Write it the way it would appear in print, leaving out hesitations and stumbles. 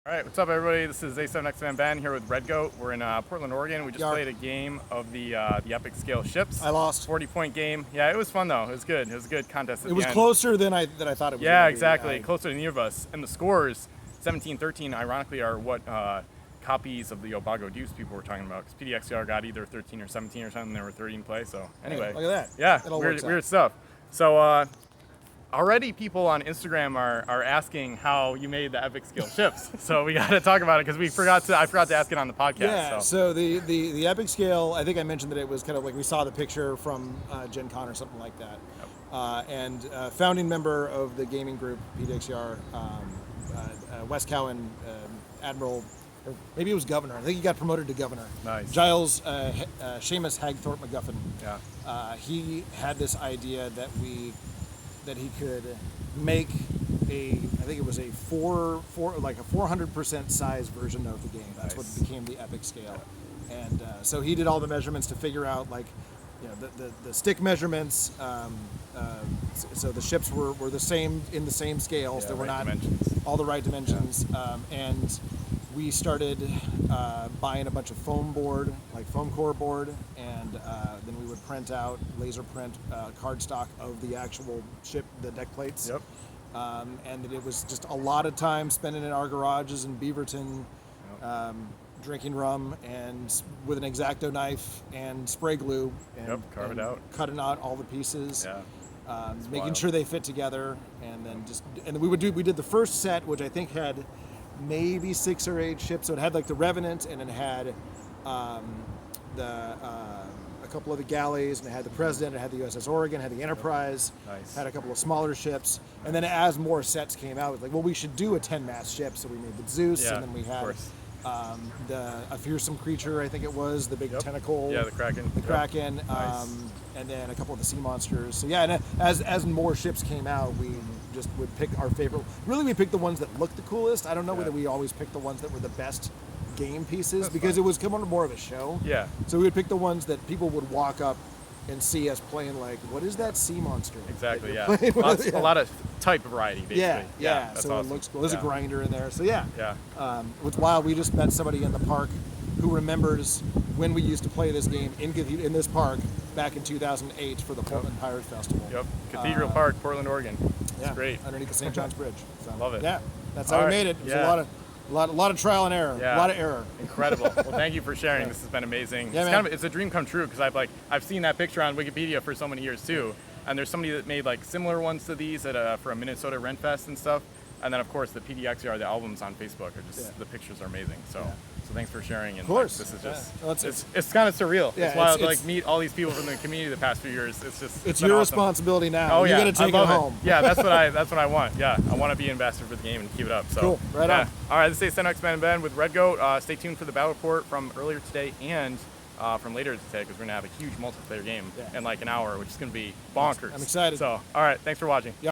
All right, what's up, everybody? This is A7X Ben here with Redgoat. We're in Portland, Oregon. We just Yarp. played a game of the epic scale ships. I lost. 40-point game. Yeah, it was fun though. It was good. It was a good contest. At It was the end. closer than I thought it was. Yeah, exactly. Closer than either of us. And the scores, 17-13, ironically, are what copies of the Obago Deuce people were talking about. Because PDXYAR got either 13 or 17 or something. There were 30 in play. So anyway, look at that. Yeah, It all weird, works out. weird stuff. So. Already people on Instagram are asking how you made the epic scale ships. So we got to talk about it because I forgot to ask it on the podcast. Yeah, so the epic scale, I think I mentioned that it was kind of like we saw the picture from Gen Con or something like that. Yep. And founding member of the gaming group, PDXYAR, West Cowan, Admiral, or maybe it was Governor. I think he got promoted to Governor. Nice. Giles Seamus Hagthorpe McGuffin. Yeah. He had this idea that he could make I think it was a 400% size version of the game. That's Nice. what became the epic scale. And so he did all the measurements to figure out the stick measurements. So the ships were the same in the same scales. Yeah, they were right not dimensions. all the right dimensions. And we started buying a bunch of foam core board, and then we would print out, laser print cardstock of the actual ship, the deck plates. Yep. And it was just a lot of time spending in our garages in Beaverton, drinking rum and with an X-Acto knife and spray glue, and, Carve it out, cutting out all the pieces. Yeah. Making wild. sure they fit together, and then we did the first set, which I think had maybe 6 or 8 ships. So it had like the Revenant, and it had a couple of the galleys, and it had the President, it had the USS Oregon, it had the Enterprise, Nice. had a couple of smaller ships, and then as more sets came out, it was like, well, we should do a 10-mast ship. So we made the Zeus, Yeah, and then we had of course. a fearsome creature, I think it was, the big tentacle. Yeah, the Kraken. The Kraken, Nice. and then a couple of the sea monsters. So yeah, and as more ships came out, we just would pick our favorite. Really, we picked the ones that looked the coolest. I don't know whether we always picked the ones that were the best game pieces, because it was coming more of a show. Yeah. So we would pick the ones that people would walk up and see us playing, like, what is that sea monster? Exactly. Yeah. Playing with? A lot of type variety, basically. Yeah. That's So awesome. it looks cool. There's Yeah. a grinder in there. So yeah. Yeah. What's wild, we just met somebody in the park who remembers when we used to play this game in this park back in 2008 for the Portland Pirates Festival. Yep. Cathedral Park, Portland, Oregon. It's Yeah, great. underneath the St. John's Bridge. So, Love it. Yeah, that's how All we right. made it. It was Yeah. a lot of trial and error. Yeah. A lot of error. Incredible. Well, thank you for sharing. This has been amazing. Yeah, It's man. it's a dream come true, because I've seen that picture on Wikipedia for so many years too. And there's somebody that made like similar ones to these for a Minnesota Rent Fest and stuff. And then of course the PDXYAR, the albums on Facebook are just the pictures are amazing. So thanks for sharing. And Of course. this is just Well, it's kind of surreal. Yeah, it's wild to it's- like meet all these people from the community the past few years. It's been your awesome. responsibility now. Oh You yeah, got to take I it love home. Yeah, that's what I want. Yeah, I want to be an ambassador for the game and keep it up. So Cool. Right yeah. on. All right, this is A7X Ben with Redgoat. Stay tuned for the battle report from earlier today and from later today, because we're gonna have a huge multiplayer game in like an hour, which is gonna be bonkers. I'm excited. So all right, thanks for watching.